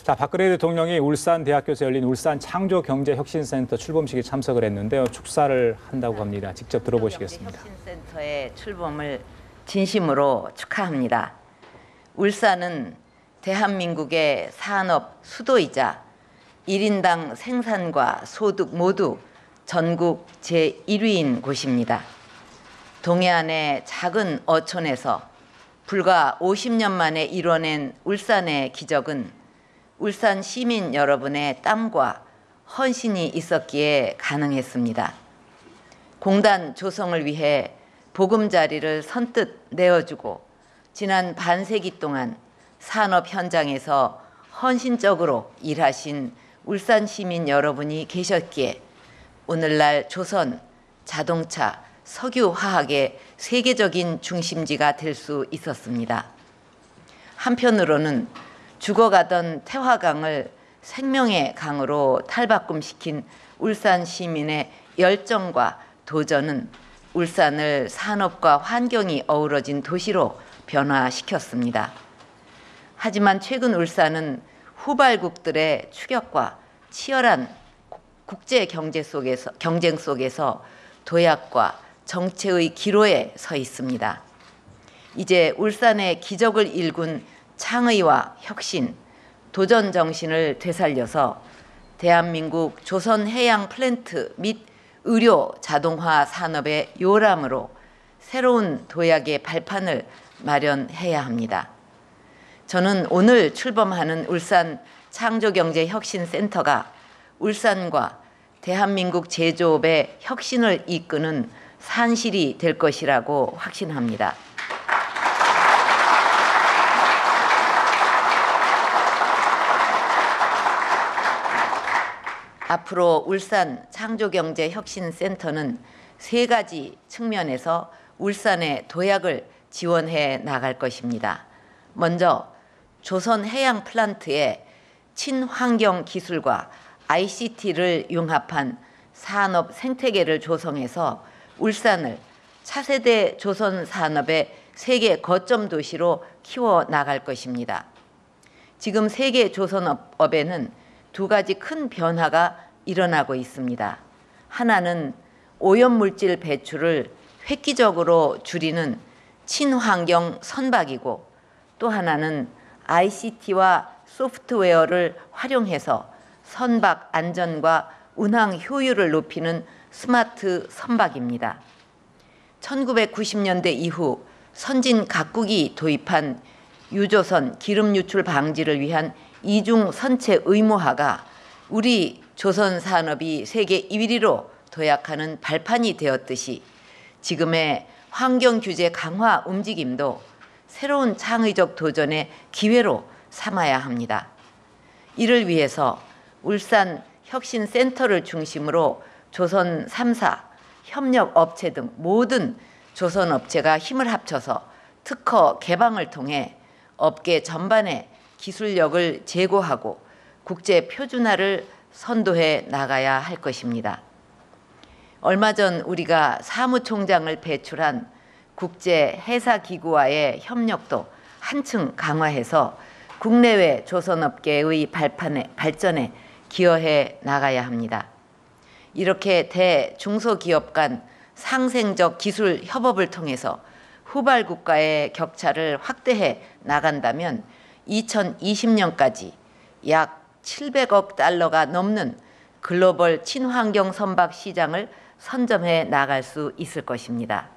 자, 박근혜 대통령이 울산대학교에서 열린 울산창조경제혁신센터 출범식에 참석을 했는데요. 축사를 한다고 합니다. 직접 들어보시겠습니다. 혁신센터의 출범을 진심으로 축하합니다. 울산은 대한민국의 산업 수도이자 1인당 생산과 소득 모두 전국 제1위인 곳입니다. 동해안의 작은 어촌에서 불과 50년 만에 이뤄낸 울산의 기적은 울산 시민 여러분의 땀과 헌신이 있었기에 가능했습니다. 공단 조성을 위해 보금자리를 선뜻 내어주고 지난 반세기 동안 산업 현장에서 헌신적으로 일하신 울산 시민 여러분이 계셨기에 오늘날 조선, 자동차, 석유화학의 세계적인 중심지가 될 수 있었습니다. 한편으로는 죽어가던 태화강을 생명의 강으로 탈바꿈시킨 울산 시민의 열정과 도전은 울산을 산업과 환경이 어우러진 도시로 변화시켰습니다. 하지만 최근 울산은 후발국들의 추격과 치열한 국제 경쟁 속에서 도약과 정체의 기로에 서 있습니다. 이제 울산의 기적을 일군 창의와 혁신, 도전 정신을 되살려서 대한민국 조선 해양 플랜트 및 의료 자동화 산업의 요람으로 새로운 도약의 발판을 마련해야 합니다. 저는 오늘 출범하는 울산 창조경제혁신센터가 울산과 대한민국 제조업의 혁신을 이끄는 산실이 될 것이라고 확신합니다. 앞으로 울산 창조경제혁신센터는 세 가지 측면에서 울산의 도약을 지원해 나갈 것입니다. 먼저 조선 해양 플란트의 친환경 기술과 ICT를 융합한 산업 생태계를 조성해서 울산을 차세대 조선 산업의 세계 거점 도시로 키워 나갈 것입니다. 지금 세계 조선업에는 두 가지 큰 변화가 일어나고 있습니다. 하나는 오염물질 배출을 획기적으로 줄이는 친환경 선박이고, 또 하나는 ICT와 소프트웨어를 활용해서 선박 안전과 운항 효율을 높이는 스마트 선박입니다. 1990년대 이후 선진 각국이 도입한 유조선 기름 유출 방지를 위한 이중 선체 의무화가 우리 조선 산업이 세계 1위로 도약하는 발판이 되었듯이 지금의 환경 규제 강화 움직임도 새로운 창의적 도전의 기회로 삼아야 합니다. 이를 위해서 울산 혁신센터를 중심으로 조선 3사, 협력업체 등 모든 조선업체가 힘을 합쳐서 특허 개방을 통해 업계 전반에 기술력을 제고하고 국제 표준화를 선도해 나가야 할 것입니다. 얼마 전 우리가 사무총장을 배출한 국제 해사기구와의 협력도 한층 강화해서 국내외 조선업계의 발전에 기여해 나가야 합니다. 이렇게 대중소기업 간 상생적 기술 협업을 통해서 후발국가의 격차를 확대해 나간다면 2020년까지 약 700억 달러가 넘는 글로벌 친환경 선박 시장을 선점해 나갈 수 있을 것입니다.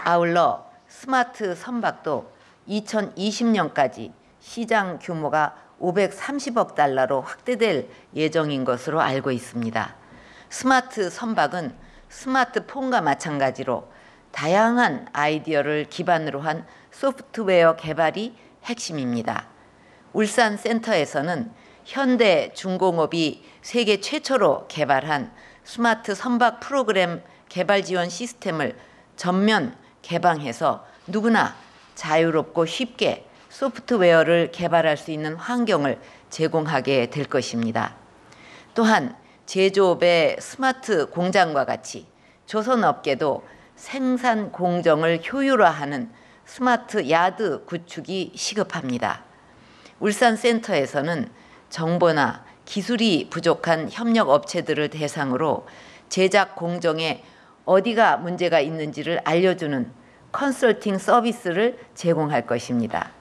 아울러 스마트 선박도 2020년까지 시장 규모가 530억 달러로 확대될 예정인 것으로 알고 있습니다. 스마트 선박은 스마트폰과 마찬가지로 다양한 아이디어를 기반으로 한 소프트웨어 개발이 핵심입니다. 울산 센터에서는 현대중공업이 세계 최초로 개발한 스마트 선박 프로그램 개발 지원 시스템을 전면 개방해서 누구나 자유롭고 쉽게 소프트웨어를 개발할 수 있는 환경을 제공하게 될 것입니다. 또한 제조업의 스마트 공장과 같이 조선업계도 생산 공정을 효율화하는 스마트 야드 구축이 시급합니다. 울산센터에서는 정보나 기술이 부족한 협력 업체들을 대상으로 제작 공정에 어디가 문제가 있는지를 알려주는 컨설팅 서비스를 제공할 것입니다.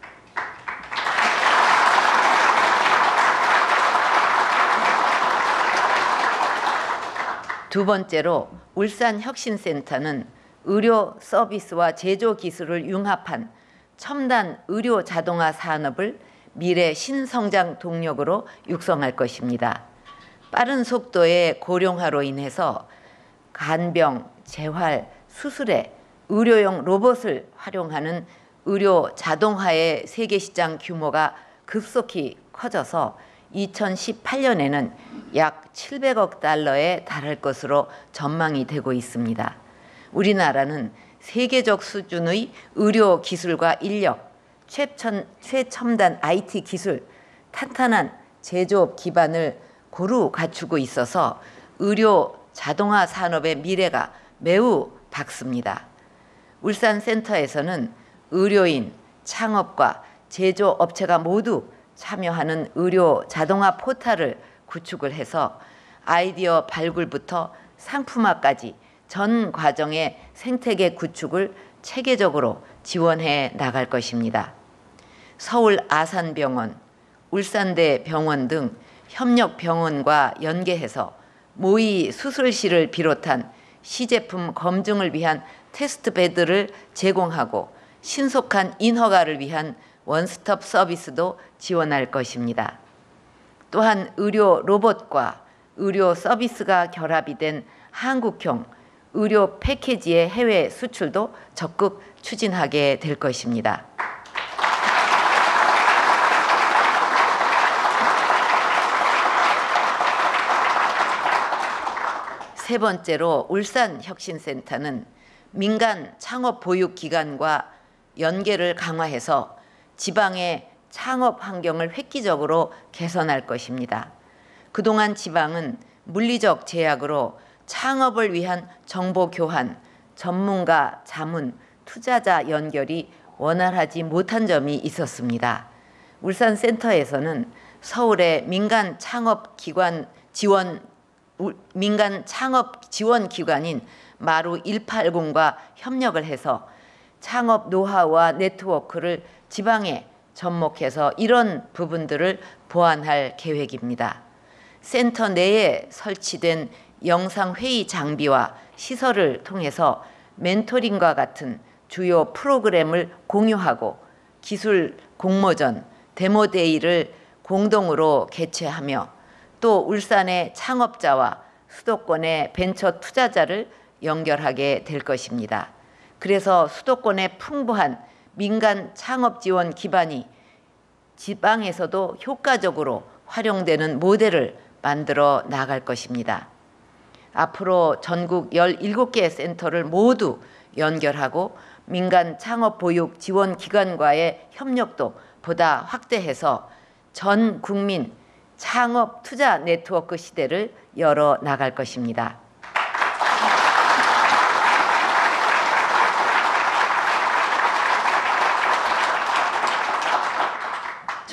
두 번째로 울산혁신센터는 의료 서비스와 제조 기술을 융합한 첨단 의료 자동화 산업을 미래 신성장 동력으로 육성할 것입니다. 빠른 속도의 고령화로 인해서 간병, 재활, 수술에 의료용 로봇을 활용하는 의료 자동화의 세계 시장 규모가 급속히 커져서 2018년에는 약 700억 달러에 달할 것으로 전망이 되고 있습니다. 우리나라는 세계적 수준의 의료 기술과 인력, 최첨단 IT 기술, 탄탄한 제조업 기반을 고루 갖추고 있어서 의료 자동화 산업의 미래가 매우 밝습니다. 울산센터에서는 의료인, 창업과 제조업체가 모두 참여하는 의료 자동화 포탈을 구축을 해서 아이디어 발굴부터 상품화까지 전 과정의 생태계 구축을 체계적으로 지원해 나갈 것입니다. 서울 아산병원, 울산대 병원 등 협력병원과 연계해서 모의 수술실을 비롯한 시제품 검증을 위한 테스트베드를 제공하고 신속한 인허가를 위한 원스톱 서비스도 지원할 것입니다. 또한 의료 로봇과 의료 서비스가 결합이 된 한국형 의료 패키지의 해외 수출도 적극 추진하게 될 것입니다. 세 번째로 울산혁신센터는 민간 창업 보육 기관과 연계를 강화해서 지방의 창업 환경을 획기적으로 개선할 것입니다. 그동안 지방은 물리적 제약으로 창업을 위한 정보 교환, 전문가 자문, 투자자 연결이 원활하지 못한 점이 있었습니다. 울산센터에서는 서울의 민간 창업 지원 기관인 마루 180과 협력을 해서 창업 노하우와 네트워크를 지방에 접목해서 이런 부분들을 보완할 계획입니다. 센터 내에 설치된 영상회의 장비와 시설을 통해서 멘토링과 같은 주요 프로그램을 공유하고 기술 공모전, 데모데이를 공동으로 개최하며 또 울산의 창업자와 수도권의 벤처 투자자를 연결하게 될 것입니다. 그래서 수도권의 풍부한 민간 창업 지원 기반이 지방에서도 효과적으로 활용되는 모델을 만들어 나갈 것입니다. 앞으로 전국 17개 센터를 모두 연결하고 민간 창업 보육 지원 기관과의 협력도 보다 확대해서 전 국민 창업 투자 네트워크 시대를 열어 나갈 것입니다.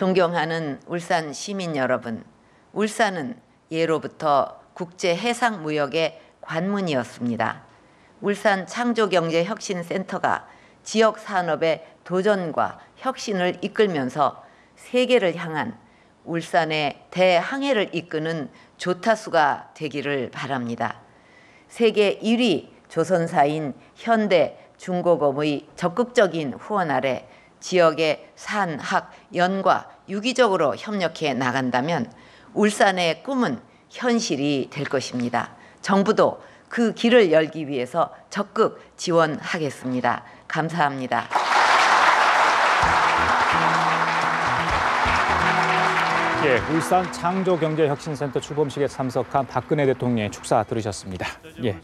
존경하는 울산 시민 여러분, 울산은 예로부터 국제해상무역의 관문이었습니다. 울산 창조경제혁신센터가 지역 산업의 도전과 혁신을 이끌면서 세계를 향한 울산의 대항해를 이끄는 조타수가 되기를 바랍니다. 세계 1위 조선사인 현대중공업의 적극적인 후원 아래 지역의 산, 학, 연과 유기적으로 협력해 나간다면 울산의 꿈은 현실이 될 것입니다. 정부도 그 길을 열기 위해서 적극 지원하겠습니다. 감사합니다. 예, 울산 창조경제혁신센터 출범식에 참석한 박근혜 대통령의 축사 들으셨습니다. 예.